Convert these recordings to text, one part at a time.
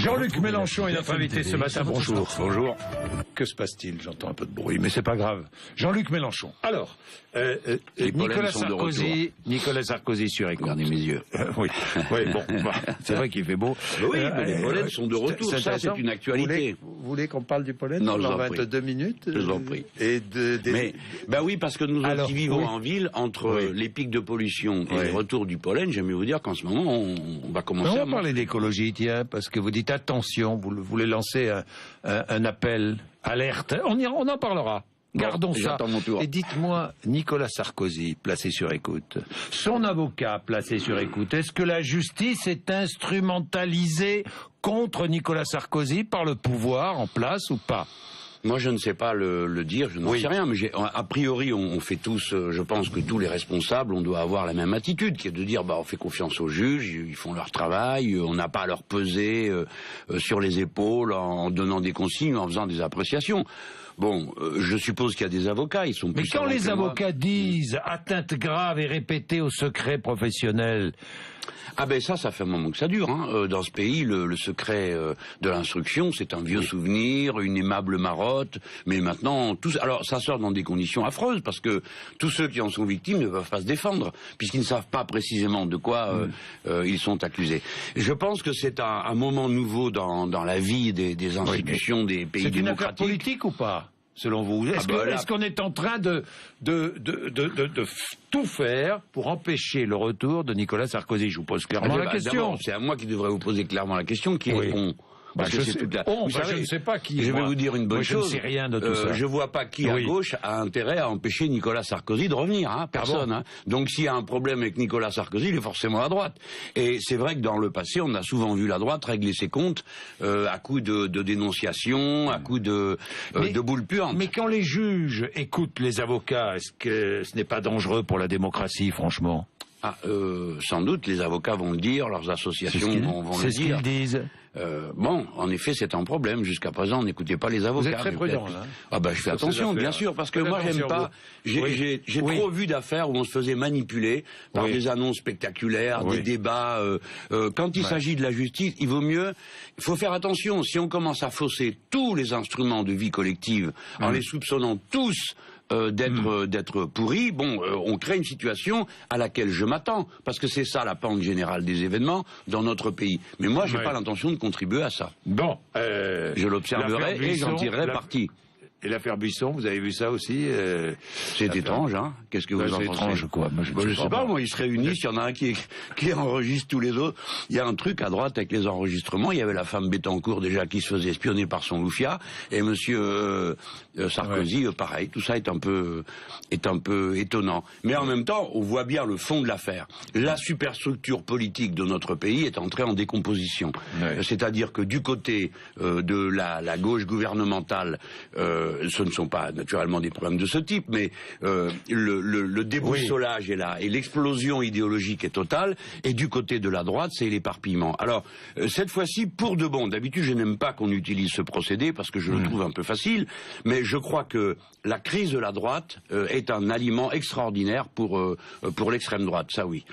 Jean-Luc Mélenchon est notre invité ce matin. Bonjour. Bonjour. Que se passe-t-il? J'entends un peu de bruit, mais c'est pas grave. Jean-Luc Mélenchon. Alors, Nicolas Sarkozy sur écoute. Regardez mes yeux. Oui, bon, c'est vrai qu'il fait beau. Oui, mais les pollens sont de retour. Ça, c'est une actualité. Vous voulez qu'on parle du pollen Non, pendant 22 minutes? Je vous en prie. Mais, oui, parce que nous qui vivons en ville, entre les pics de pollution et les retours du pollen, j'aime mieux vous dire qu'en ce moment, on va commencer à parler d'écologie, tiens, parce que vous dites attention, vous voulez lancer un appel, alerte. On en parlera. Gardons ça. Mon tour. Et dites-moi, Nicolas Sarkozy, placé sur écoute, son avocat placé sur écoute, est-ce que la justice est instrumentalisée contre Nicolas Sarkozy par le pouvoir en place ou pas? Moi, je ne sais pas le dire, je n'en sais rien, mais a priori, on fait tous, je pense que tous les responsables, on doit avoir la même attitude, qui est de dire, on fait confiance aux juges, ils font leur travail, on n'a pas à leur peser sur les épaules en donnant des consignes, en faisant des appréciations. Bon, je suppose qu'il y a des avocats, ils sont plus... Mais quand les avocats disent atteinte grave et répétée au secret professionnel... Ah ben ça fait un moment que ça dure. Dans ce pays, le secret de l'instruction, c'est un vieux souvenir, une aimable marotte. Mais maintenant, alors ça sort dans des conditions affreuses parce que tous ceux qui en sont victimes ne peuvent pas se défendre puisqu'ils ne savent pas précisément de quoi ils sont accusés. Et je pense que c'est un moment nouveau dans la vie des institutions des pays démocratiques. C'est une affaire politique ou pas? Selon vous, est-ce qu'on est en train de tout faire pour empêcher le retour de Nicolas Sarkozy? Je vous pose clairement la question. C'est à moi qui devrais vous poser clairement la question. Qui répond? Parce que c'est toute la... je ne sais pas qui. Je vais vous dire une bonne chose. Je ne sais rien de tout ça. Je vois pas qui à gauche a intérêt à empêcher Nicolas Sarkozy de revenir. Personne. Donc s'il y a un problème avec Nicolas Sarkozy, il est forcément à droite. Et c'est vrai que dans le passé, on a souvent vu la droite régler ses comptes à coups de dénonciation, à coups de boules puantes. Mais quand les juges écoutent les avocats, est-ce que ce n'est pas dangereux pour la démocratie, franchement? Sans doute, les avocats vont le dire, leurs associations vont le dire. C'est ce qu'ils disent. En effet, c'est un problème. Jusqu'à présent, on n'écoutait pas les avocats. Vous êtes très prudent, là. Je fais attention, bien sûr, parce que moi, j'aime pas... J'ai trop vu d'affaires où on se faisait manipuler par des annonces spectaculaires, des débats. Quand il s'agit de la justice, il faut faire attention. Si on commence à fausser tous les instruments de vie collective, en les soupçonnant tous d'être pourris, on crée une situation à laquelle je m'attends, parce que c'est ça la pente générale des événements dans notre pays. Mais moi, j'ai pas l'intention de contribuer à ça. Bon, je l'observerai et j'en tirerai parti. Et l'affaire Buisson, vous avez vu ça aussi? C'est étrange, hein? Qu'est-ce que vous en pensez? C'est étrange, quoi. Moi, je sais pas, ils se réunissent, il y en a un qui enregistre tous les autres. Il y a un truc à droite avec les enregistrements. Il y avait la femme Bettencourt, déjà, qui se faisait espionner par son loufia. Et monsieur Sarkozy, pareil. Tout ça est un peu étonnant. Mais en même temps, on voit bien le fond de l'affaire. La superstructure politique de notre pays est entrée en décomposition. C'est-à-dire que du côté de la gauche gouvernementale, ce ne sont pas naturellement des problèmes de ce type, mais le déboussolage et l'explosion idéologique est totale, et du côté de la droite, c'est l'éparpillement. Alors, cette fois-ci, pour de bon, d'habitude, je n'aime pas qu'on utilise ce procédé, parce que je le trouve un peu facile, mais je crois que la crise de la droite est un aliment extraordinaire pour l'extrême droite, ça oui.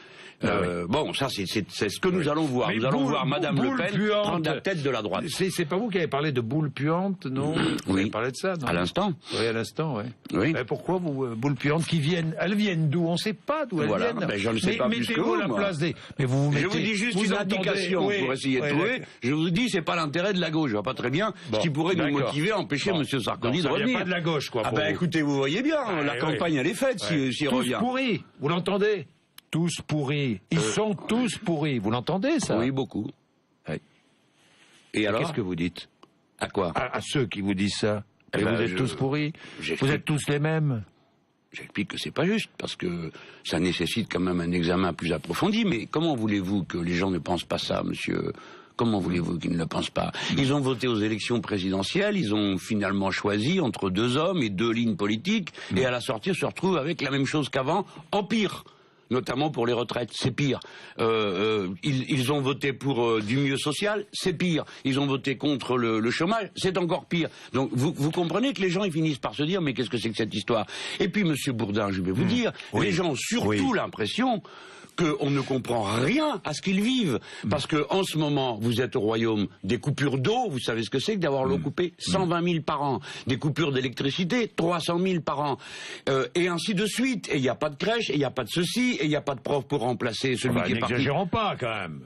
Ça c'est ce que nous allons voir. Nous allons voir Madame Le Pen prendre la tête de la droite. C'est pas vous qui avez parlé de boule puante, non? Vous avez parlé de ça, non? À l'instant. Oui, à l'instant, oui. Mais pourquoi vous, boules puantes qui viennent? Elles viennent d'où? On ne sait pas d'où elles viennent. Je ne sais pas plus que vous, moi. Mais je vous dis juste une indication pour essayer de trouver. Je vous dis, c'est pas l'intérêt de la gauche. Je vois pas très bien ce qui pourrait nous motiver à empêcher M. Sarkozy de revenir. Il n'y a pas de la gauche, quoi. Écoutez, vous voyez bien, la campagne elle est faite s'il revient. Tous pourris, vous l'entendez? Tous pourris. Ils sont tous pourris. Vous l'entendez, ça? Oui, beaucoup. Et alors? Qu'est-ce que vous dites? À quoi? À ceux qui vous disent ça. Vous êtes tous pourris? Vous êtes tous les mêmes? J'explique que c'est pas juste, parce que ça nécessite quand même un examen plus approfondi. Mais comment voulez-vous que les gens ne pensent pas ça, monsieur? Comment voulez-vous qu'ils ne le pensent pas? Ils ont voté aux élections présidentielles, ils ont finalement choisi entre deux hommes et deux lignes politiques, et à la sortie, on se retrouve avec la même chose qu'avant, en pire. notamment pour les retraites. C'est pire. Ils ont voté pour du mieux social. C'est pire. Ils ont voté contre le chômage. C'est encore pire. Donc vous comprenez que les gens ils finissent par se dire mais qu'est-ce que c'est que cette histoire? Et puis Monsieur Bourdin, je vais vous dire, les gens ont surtout l'impression qu'on ne comprend rien à ce qu'ils vivent. Parce que en ce moment, vous êtes au royaume des coupures d'eau, vous savez ce que c'est que d'avoir l'eau coupée? 120 000 par an. Des coupures d'électricité, 300 000 par an. Et ainsi de suite. Et il n'y a pas de crèche, et il n'y a pas de ceci, et il n'y a pas de prof pour remplacer celui qui est parti. N'exagérons pas quand même.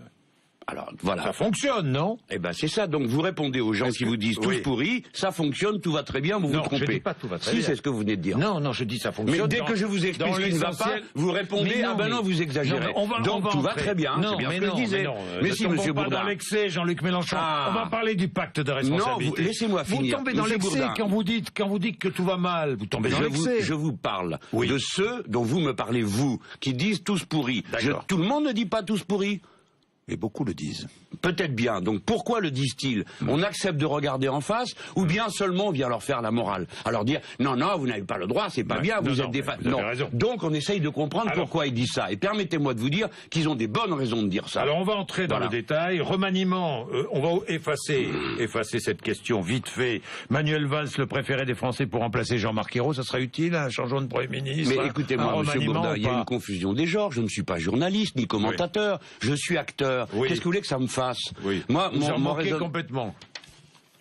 Alors, voilà. Ça fonctionne, non? Eh ben, c'est ça. Donc, vous répondez aux gens qui vous disent tous pourris, ça fonctionne, tout va très bien, vous vous trompez. Non, je dis pas tout va très bien. Si, c'est ce que vous venez de dire. Non, je dis ça fonctionne. Mais dès que je vous explique ce qui ne va pas, vous répondez, non, vous exagérez. Donc, tout va très bien, c'est bien ce que je disais. Mais si, Monsieur Bourdin. Dans l'excès, Jean-Luc Mélenchon. On va parler du pacte de responsabilité. Non, laissez-moi finir. Vous tombez dans l'excès quand vous dites que tout va mal. Vous tombez dans l'excès. Je vous parle de ceux dont vous me parlez, vous, qui disent tous pourris. Tout le monde ne dit pas tous pourris. Et beaucoup le disent. Peut-être bien. Donc pourquoi le disent-ils? On accepte de regarder en face, ou bien seulement on vient leur faire la morale? Alors dire non, vous n'avez pas le droit, c'est pas bien, vous êtes des fans. Non. Donc on essaye de comprendre pourquoi ils disent ça. Et permettez-moi de vous dire qu'ils ont des bonnes raisons de dire ça. Alors on va entrer dans le détail. Remaniement, on va effacer cette question vite fait. Manuel Valls, le préféré des Français pour remplacer Jean-Marc Ayrault, ça serait utile, un changement de Premier ministre? Mais écoutez-moi, Monsieur Bourdin, il y a une confusion des genres. Je ne suis pas journaliste ni commentateur. Je suis acteur. Qu'est-ce que vous voulez que ça me fasse? Moi, vous en moquez complètement.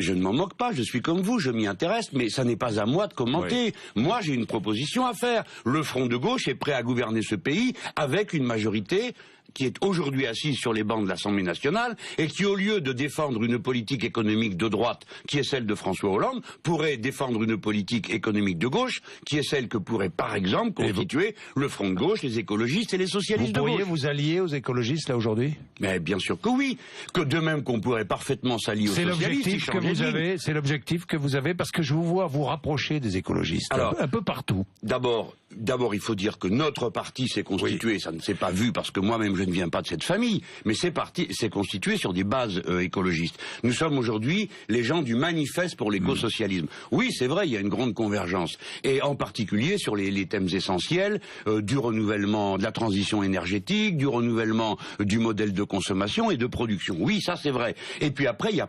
Je ne m'en moque pas, je suis comme vous, je m'y intéresse, mais ça n'est pas à moi de commenter. Moi, j'ai une proposition à faire. Le Front de gauche est prêt à gouverner ce pays avec une majorité qui est aujourd'hui assise sur les bancs de l'Assemblée nationale et qui, au lieu de défendre une politique économique de droite, qui est celle de François Hollande, pourrait défendre une politique économique de gauche, qui est celle que pourrait, par exemple, constituer le Front de gauche, les écologistes et les socialistes de gauche. Vous pourriez vous allier aux écologistes, là, aujourd'hui? Mais bien sûr que oui. Que de même qu'on pourrait parfaitement s'allier aux socialistes. C'est l'objectif que vous avez, parce que je vous vois vous rapprocher des écologistes. Alors, un peu partout. D'abord, il faut dire que notre parti s'est constitué, ça ne s'est pas vu parce que moi-même je ne viens pas de cette famille, mais c'est constitué sur des bases écologistes. Nous sommes aujourd'hui les gens du manifeste pour l'écosocialisme. Oui, c'est vrai, il y a une grande convergence, et en particulier sur les thèmes essentiels du renouvellement de la transition énergétique, du renouvellement du modèle de consommation et de production. Oui, ça c'est vrai. Et puis après, il y a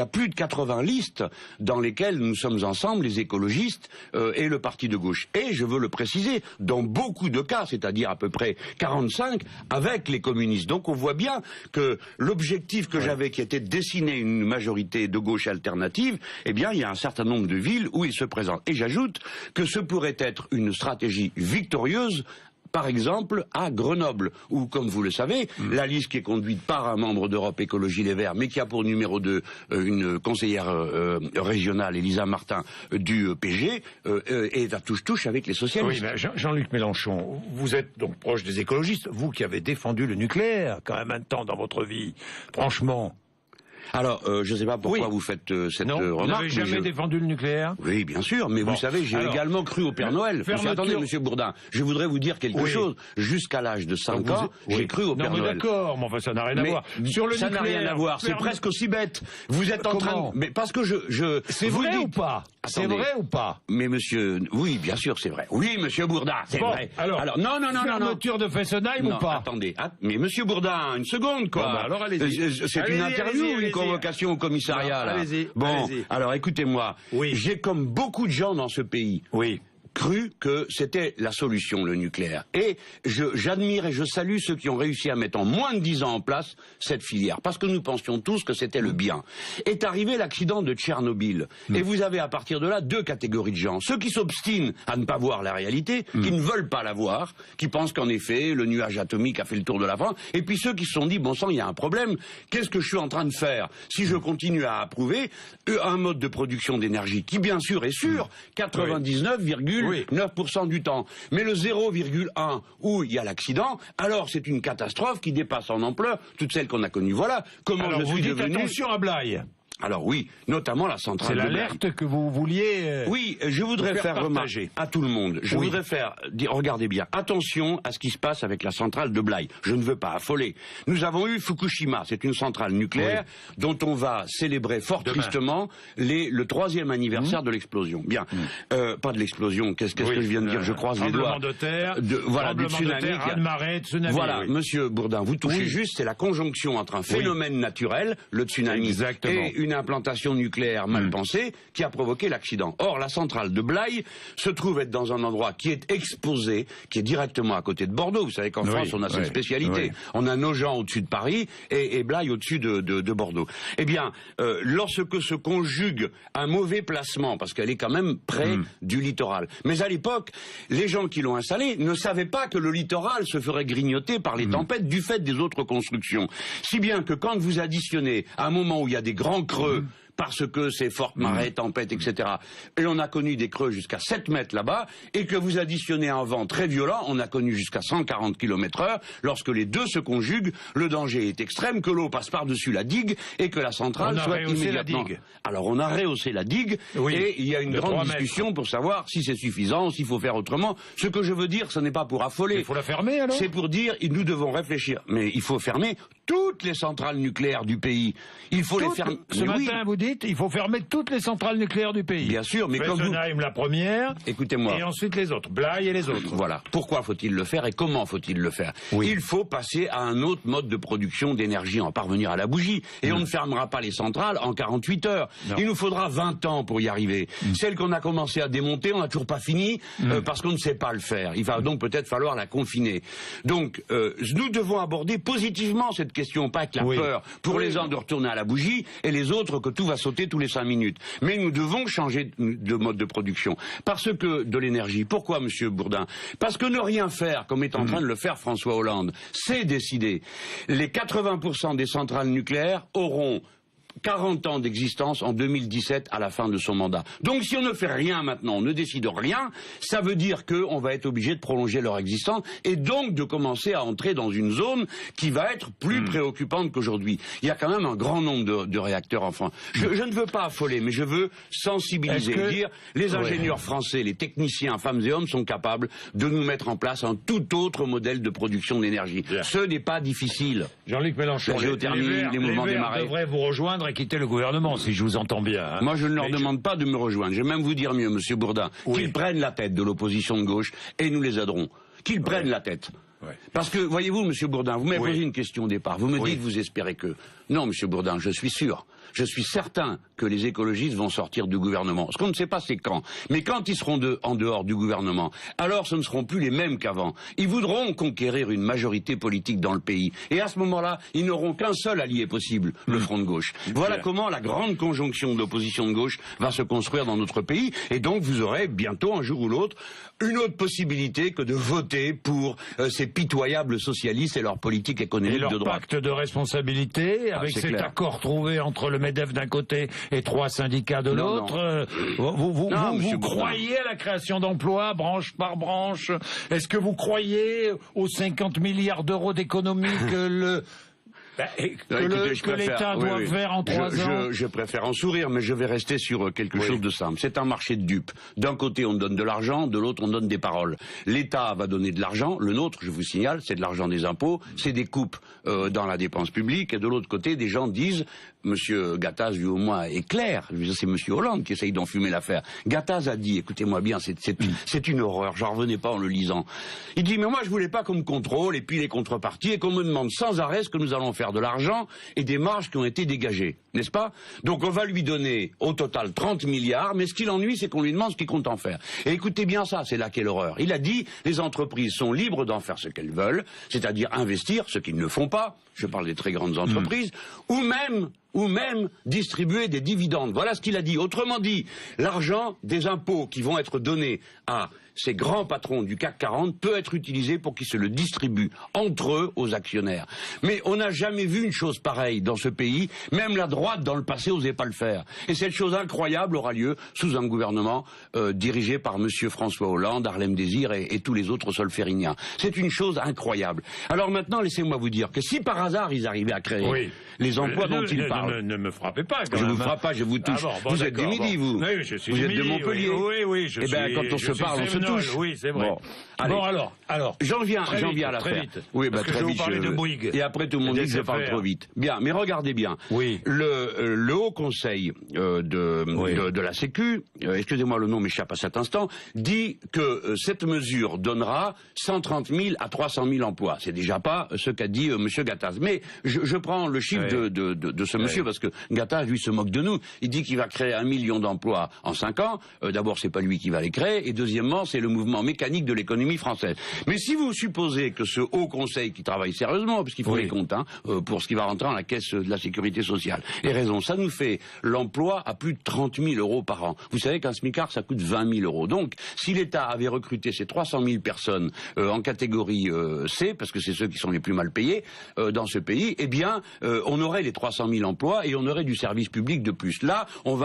plus de 80 listes dans lesquelles nous sommes ensemble, les écologistes et le parti de gauche. Et je veux le préciser, dans beaucoup de cas, c'est-à-dire à peu près 45, avec les communistes. Donc on voit bien que l'objectif que j'avais, qui était de dessiner une majorité de gauche alternative, eh bien il y a un certain nombre de villes où il se présente. Et j'ajoute que ce pourrait être une stratégie victorieuse, par exemple, à Grenoble, où, comme vous le savez, la liste qui est conduite par un membre d'Europe Écologie Les Verts, mais qui a pour numéro 2 une conseillère régionale, Elisa Martin, du PG, est à touche-touche avec les socialistes. Oui, mais Jean-Luc Mélenchon, vous êtes donc proche des écologistes, vous qui avez défendu le nucléaire, quand même un temps dans votre vie, franchement. Alors, je ne sais pas pourquoi vous faites cette remarque. Vous n'avez jamais défendu le nucléaire? Oui, bien sûr, mais vous savez, j'ai également cru au Père Noël. Attendez, Monsieur Bourdin, je voudrais vous dire quelque chose. Jusqu'à l'âge de 5 ans, j'ai cru au Père Noël. D'accord, mais enfin, ça n'a rien à voir. Sur le nucléaire, ça n'a rien à voir, c'est presque aussi bête. Vous êtes en train de... Mais parce que C'est vrai ou pas? C'est vrai ou pas? Mais monsieur... Oui, bien sûr, c'est vrai. Oui, Monsieur Bourdin, c'est vrai. Alors, non. Fermeture de Fessenheim ou pas? Attendez, mais Monsieur Bourdin, une seconde, quoi. Alors, allez-y. C'est une interview, une convocation au commissariat, là. Bon, alors écoutez-moi. J'ai, comme beaucoup de gens dans ce pays, cru que c'était la solution, le nucléaire. Et j'admire et je salue ceux qui ont réussi à mettre en moins de 10 ans en place cette filière, parce que nous pensions tous que c'était le bien. Est arrivé l'accident de Tchernobyl, et vous avez à partir de là 2 catégories de gens. Ceux qui s'obstinent à ne pas voir la réalité, qui ne veulent pas la voir, qui pensent qu'en effet, le nuage atomique a fait le tour de la France, et puis ceux qui se sont dit, bon sang, il y a un problème, qu'est-ce que je suis en train de faire si je continue à approuver un mode de production d'énergie qui, bien sûr, est sûr, 99,9% du temps. Mais le 0,1 où il y a l'accident, alors c'est une catastrophe qui dépasse en ampleur toutes celles qu'on a connues. Voilà comment je suis devenu... Attention à Blaye. Alors oui, notamment la centrale de Blaye. C'est l'alerte que vous vouliez oui, je voudrais faire remarquer à tout le monde, je voudrais faire dire, regardez bien, attention à ce qui se passe avec la centrale de Blaye. Je ne veux pas affoler. Nous avons eu Fukushima, c'est une centrale nucléaire dont on va célébrer fort tristement le 3e anniversaire de l'explosion. Bien, pas de l'explosion, qu'est-ce que je viens de dire, je croise les doigts. De terre, voilà, du tsunami. Tsunami. Voilà, monsieur Bourdin, vous touchez juste, c'est la conjonction entre un phénomène naturel, le tsunami, et une implantation nucléaire mal pensée qui a provoqué l'accident. Or, la centrale de Blaye se trouve être dans un endroit qui est exposé, qui est directement à côté de Bordeaux. Vous savez qu'en France, on a cette spécialité. On a Nogent au-dessus de Paris et Blaye au-dessus de Bordeaux. Eh bien, lorsque se conjugue un mauvais placement, parce qu'elle est quand même près du littoral. Mais à l'époque, les gens qui l'ont installée ne savaient pas que le littoral se ferait grignoter par les tempêtes du fait des autres constructions. Si bien que quand vous additionnez à un moment où il y a des grands creux, parce que c'est forte marée, tempête, etc. Et on a connu des creux jusqu'à 7 mètres là-bas, et que vous additionnez un vent très violent, on a connu jusqu'à 140 km/h, lorsque les deux se conjuguent, le danger est extrême, que l'eau passe par-dessus la digue, et que la centrale soit immédiatement... Alors on a rehaussé la digue, et il y a une grande discussion pour savoir si c'est suffisant, s'il faut faire autrement. Ce que je veux dire, ce n'est pas pour affoler. Il faut la fermer alors ? C'est pour dire, nous devons réfléchir. Mais il faut fermer toutes les centrales nucléaires du pays. Il faut les fermer. Ce matin, vous dites, il faut fermer toutes les centrales nucléaires du pays. Bien sûr, mais Fessenheim, la première. Écoutez-moi. Et ensuite les autres. Blaye et les autres. Voilà. Pourquoi faut-il le faire et comment faut-il le faire ? Il faut passer à un autre mode de production d'énergie, en parvenir à la bougie. Et on ne fermera pas les centrales en 48 heures. Non. Il nous faudra 20 ans pour y arriver. Celle qu'on a commencé à démonter, on n'a toujours pas fini parce qu'on ne sait pas le faire. Il va donc peut-être falloir la confiner. Donc, nous devons aborder positivement cette question, pas avec la peur pour les uns de retourner à la bougie et les autres que tout va sauter tous les 5 minutes. Mais nous devons changer de mode de production. Parce que de l'énergie. Pourquoi, monsieur Bourdin ? Parce que ne rien faire, comme est en train de le faire François Hollande, c'est décider. Les 80% des centrales nucléaires auront 40 ans d'existence en 2017 à la fin de son mandat. Donc si on ne fait rien maintenant, on ne décide rien, ça veut dire qu'on va être obligé de prolonger leur existence et donc de commencer à entrer dans une zone qui va être plus préoccupante qu'aujourd'hui. Il y a quand même un grand nombre de réacteurs en France. Je ne veux pas affoler, mais je veux sensibiliser, dire les ingénieurs français, les techniciens, femmes et hommes, sont capables de nous mettre en place un tout autre modèle de production d'énergie. Ce n'est pas difficile. Jean-Luc Mélenchon, la géothermie, les mouvements des marées devraient vous rejoindre et quitter le gouvernement, si je vous entends bien. Hein. Moi, je ne leur demande pas de me rejoindre. Je vais même vous dire mieux, monsieur Bourdin, qu'ils prennent la tête de l'opposition de gauche et nous les aiderons. Qu'ils prennent la tête. Parce que, voyez-vous, monsieur Bourdin, vous m'avez posé une question au départ. Vous me dites, vous espérez que... Non, monsieur Bourdin, je suis sûr. Je suis certain que les écologistes vont sortir du gouvernement. Ce qu'on ne sait pas, c'est quand. Mais quand ils seront en dehors du gouvernement, alors ce ne seront plus les mêmes qu'avant. Ils voudront conquérir une majorité politique dans le pays. Et à ce moment-là, ils n'auront qu'un seul allié possible, le Front de gauche. Voilà comment la grande conjonction de l'opposition de gauche va se construire dans notre pays. Et donc, vous aurez bientôt, un jour ou l'autre, une autre possibilité que de voter pour ces pitoyables socialistes et leur politique économique de droite. Et leur pacte de responsabilité, avec cet accord trouvé entre le MEDEF d'un côté et 3 syndicats de l'autre. Vous croyez à la création d'emplois, branche par branche? Est-ce que vous croyez aux 50 milliards d'euros d'économie que l'État doit faire en 3 ans? Je préfère en sourire, mais je vais rester sur quelque chose de simple. C'est un marché de dupes. D'un côté, on donne de l'argent, de l'autre, on donne des paroles. L'État va donner de l'argent, le nôtre, je vous signale, c'est de l'argent des impôts, c'est des coupes dans la dépense publique, et de l'autre côté, des gens disent, monsieur Gattaz, lui au moins, est clair, c'est monsieur Hollande qui essaye d'enfumer l'affaire. Gattaz a dit, écoutez-moi bien, c'est une horreur, j'en revenais pas en le lisant. Il dit, mais moi je voulais pas qu'on me contrôle, et puis les contreparties, et qu'on me demande sans arrêt ce que nous allons faire de l'argent et des marges qui ont été dégagées, n'est-ce pas? Donc on va lui donner au total 30 milliards, mais ce qui l'ennuie, c'est qu'on lui demande ce qu'il compte en faire. Et écoutez bien ça, c'est là qu'est l'horreur. Il a dit, les entreprises sont libres d'en faire ce qu'elles veulent, c'est-à-dire investir, ce qu'ils ne font pas, je parle des très grandes entreprises, ou même distribuer des dividendes. Voilà ce qu'il a dit. Autrement dit, l'argent des impôts qui vont être donnés à ces grands patrons du CAC 40 peut être utilisé pour qu'ils se le distribuent entre eux aux actionnaires. Mais on n'a jamais vu une chose pareille dans ce pays, même la droite dans le passé n'osait pas le faire. Et cette chose incroyable aura lieu sous un gouvernement dirigé par monsieur François Hollande, Harlem Désir et tous les autres solfériniens. C'est une chose incroyable. Alors maintenant, laissez-moi vous dire que si par hasard ils arrivaient à créer les emplois dont ils parlent... Ne me frappez pas quand je même. vous frappe pas, je vous touche. Vous êtes du Midi, vous. Oui, je suis vous du êtes Midi, de Montpellier. Oui, Eh bien, quand on se parle, on se touche. Oui, c'est vrai. Bon, alors. J'en viens à l'affaire. Oui, parce que très je vais vite. vous parler de Bouygues. Et après, tout le monde dit que je parle trop vite. Bien, mais regardez bien. Oui. Le Haut Conseil de la Sécu, excusez-moi, le nom m'échappe à cet instant, dit que cette mesure donnera 130 000 à 300 000 emplois. C'est déjà pas ce qu'a dit monsieur Gattaz. Mais je prends le chiffre de ce monsieur parce que Gattaz, lui, se moque de nous. Il dit qu'il va créer 1 million d'emplois en 5 ans. D'abord, c'est pas lui qui va les créer. Et deuxièmement, c'est le mouvement mécanique de l'économie française. Mais si vous supposez que ce Haut Conseil qui travaille sérieusement, parce qu'il faut les comptes, pour ce qui va rentrer dans la caisse de la sécurité sociale, ait raison, ça nous fait l'emploi à plus de 30 000 euros par an. Vous savez qu'un smicard, ça coûte 20 000 euros. Donc, si l'État avait recruté ces 300 000 personnes en catégorie C, parce que c'est ceux qui sont les plus mal payés dans ce pays, eh bien, on aurait les 300 000 emplois et on aurait du service public de plus. Là, on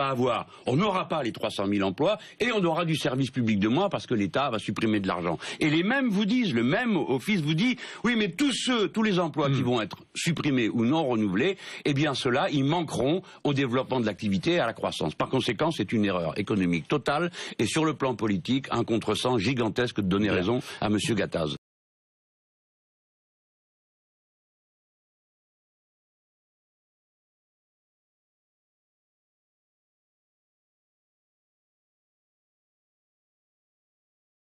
n'aura pas les 300 000 emplois et on aura du service public de moins parce que l'État va supprimer de l'argent. Et les mêmes vous disent, le même office vous dit, oui, mais tous les emplois qui vont être supprimés ou non renouvelés, eh bien, ceux-là, ils manqueront au développement de l'activité et à la croissance. Par conséquent, c'est une erreur économique totale et sur le plan politique, un contresens gigantesque de donner raison à monsieur Gattaz.